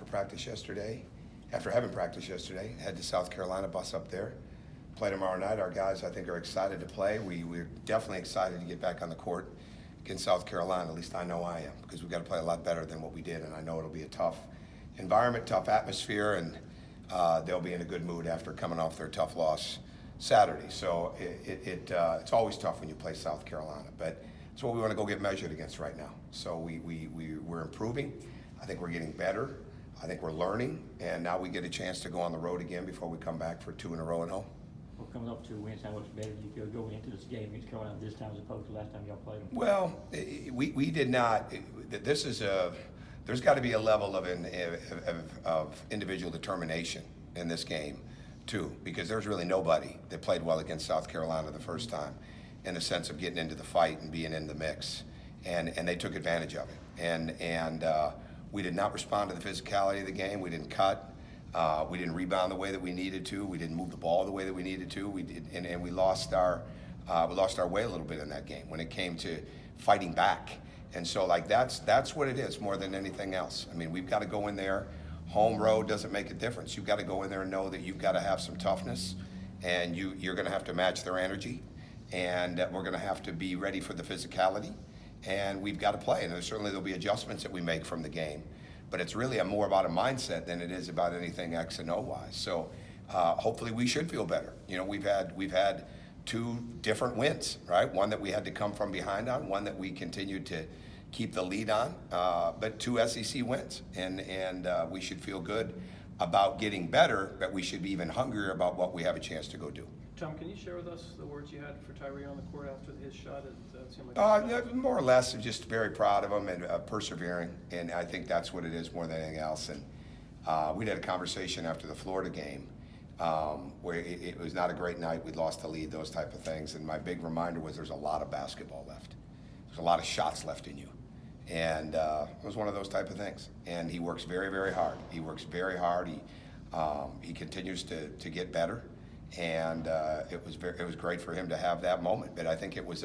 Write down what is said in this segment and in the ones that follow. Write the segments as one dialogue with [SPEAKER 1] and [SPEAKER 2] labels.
[SPEAKER 1] practice yesterday. After having practice yesterday, head to South Carolina, bus up there, play tomorrow night. Our guys, I think, are excited to play. We're definitely excited to get back on the court against South Carolina. At least I know I am, because we've got to play a lot better than what we did, and I know it'll be a tough environment, tough atmosphere, and they'll be in a good mood after coming off their tough loss Saturday. So it's always tough when you play South Carolina, but it's what we want to go get measured against right now. So we're improving. I think we're getting better. I think we're learning, and now we get a chance to go on the road again before we come back for 2 in a row at home.
[SPEAKER 2] Well, coming up 2 wins, how much better do you feel going into this game against Carolina this time as opposed to last time y'all played them?
[SPEAKER 1] Well, we did not. This is there's got to be a level of individual determination in this game, too, because there's really nobody that played well against South Carolina the first time in the sense of getting into the fight and being in the mix, and they took advantage of it. And we did not respond to the physicality of the game. We didn't cut. We didn't rebound the way that we needed to. We didn't move the ball the way that we needed to. We did, and we lost our way a little bit in that game when it came to fighting back. And so, like, that's what it is more than anything else. I mean, we've got to go in there. Home road doesn't make a difference. You've got to go in there and know that you've got to have some toughness, and you're going to have to match their energy, and we're going to have to be ready for the physicality, and we've got to play. And certainly there'll be adjustments that we make from the game, but it's really more about a mindset than it is about anything X and O wise. So hopefully we should feel better. You know, we've had 2 different wins, right? One that we had to come from behind on, one that we continued to keep the lead on, but 2 SEC wins, and we should feel good about getting better, but we should be even hungrier about what we have a chance to go do.
[SPEAKER 3] Tom, can you share with us the words you had for Tyree on the court after his shot? It seemed like
[SPEAKER 1] Yeah, more or less, I'm just very proud of him and persevering, and I think that's what it is more than anything else. And we had a conversation after the Florida game where it was not a great night. We'd lost the lead, those type of things, and my big reminder was there's a lot of basketball left. There's a lot of shots left in you, and it was one of those type of things. And he works very, very hard. He works very hard. He continues to get better. And it was great for him to have that moment. But I think it was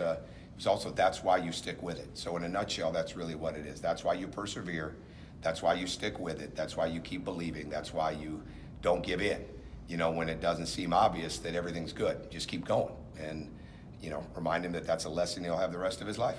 [SPEAKER 1] also, that's why you stick with it. So in a nutshell, that's really what it is. That's why you persevere. That's why you stick with it. That's why you keep believing. That's why you don't give in. You know, when it doesn't seem obvious that everything's good, just keep going. And, you know, remind him that that's a lesson he'll have the rest of his life.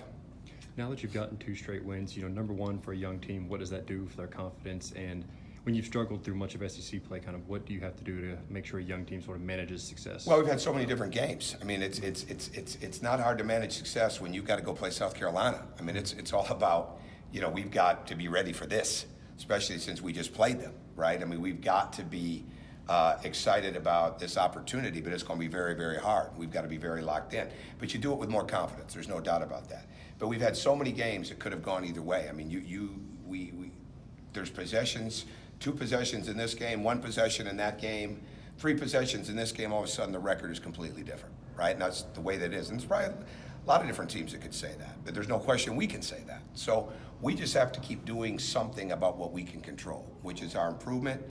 [SPEAKER 4] Now that you've gotten 2 straight wins, you know, number one, for a young team, what does that do for their confidence? And when you've struggled through much of SEC play, kind of what do you have to do to make sure a young team sort of manages success?
[SPEAKER 1] Well, we've had so many different games. I mean, it's not hard to manage success when you've got to go play South Carolina. I mean, it's all about, you know, we've got to be ready for this, especially since we just played them, right? I mean, we've got to be excited about this opportunity, but it's going to be very, very hard. We've got to be very locked in. But you do it with more confidence. There's no doubt about that. But we've had so many games that could have gone either way. I mean, there's possessions. 2 possessions in this game, 1 possession in that game, 3 possessions in this game, all of a sudden the record is completely different, right? And that's the way that is. And there's probably a lot of different teams that could say that, but there's no question we can say that. So we just have to keep doing something about what we can control, which is our improvement,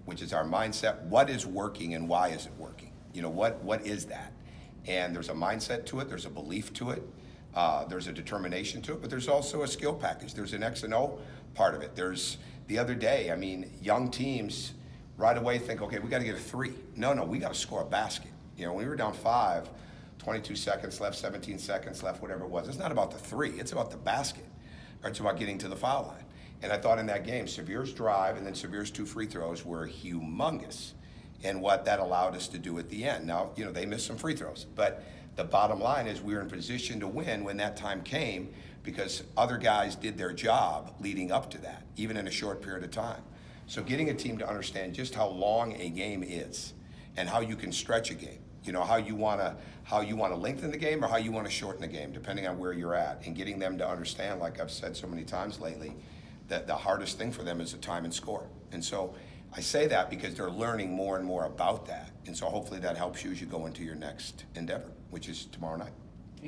[SPEAKER 1] which is our mindset. What is working and why is it working? You know, what is that? And there's a mindset to it, there's a belief to it, there's a determination to it, but there's also a skill package. There's an X and O part of it. There's the other day, I mean, young teams right away think, okay, we got to get a 3. No, we got to score a basket. You know, when we were down 5, 22 seconds left, 17 seconds left, whatever it was. It's not about the 3, it's about the basket. Or it's about getting to the foul line. And I thought in that game, Severe's drive and then Severe's 2 free throws were humongous in what that allowed us to do at the end. Now, you know, they missed some free throws, but the bottom line is we were in position to win when that time came because other guys did their job leading up to that, even in a short period of time. So getting a team to understand just how long a game is and how you can stretch a game, you know, how you want to lengthen the game or how you want to shorten the game, depending on where you're at, and getting them to understand, like I've said so many times lately, that the hardest thing for them is the time and score. And so I say that because they're learning more and more about that. And so hopefully that helps you as you go into your next endeavor, which is tomorrow night.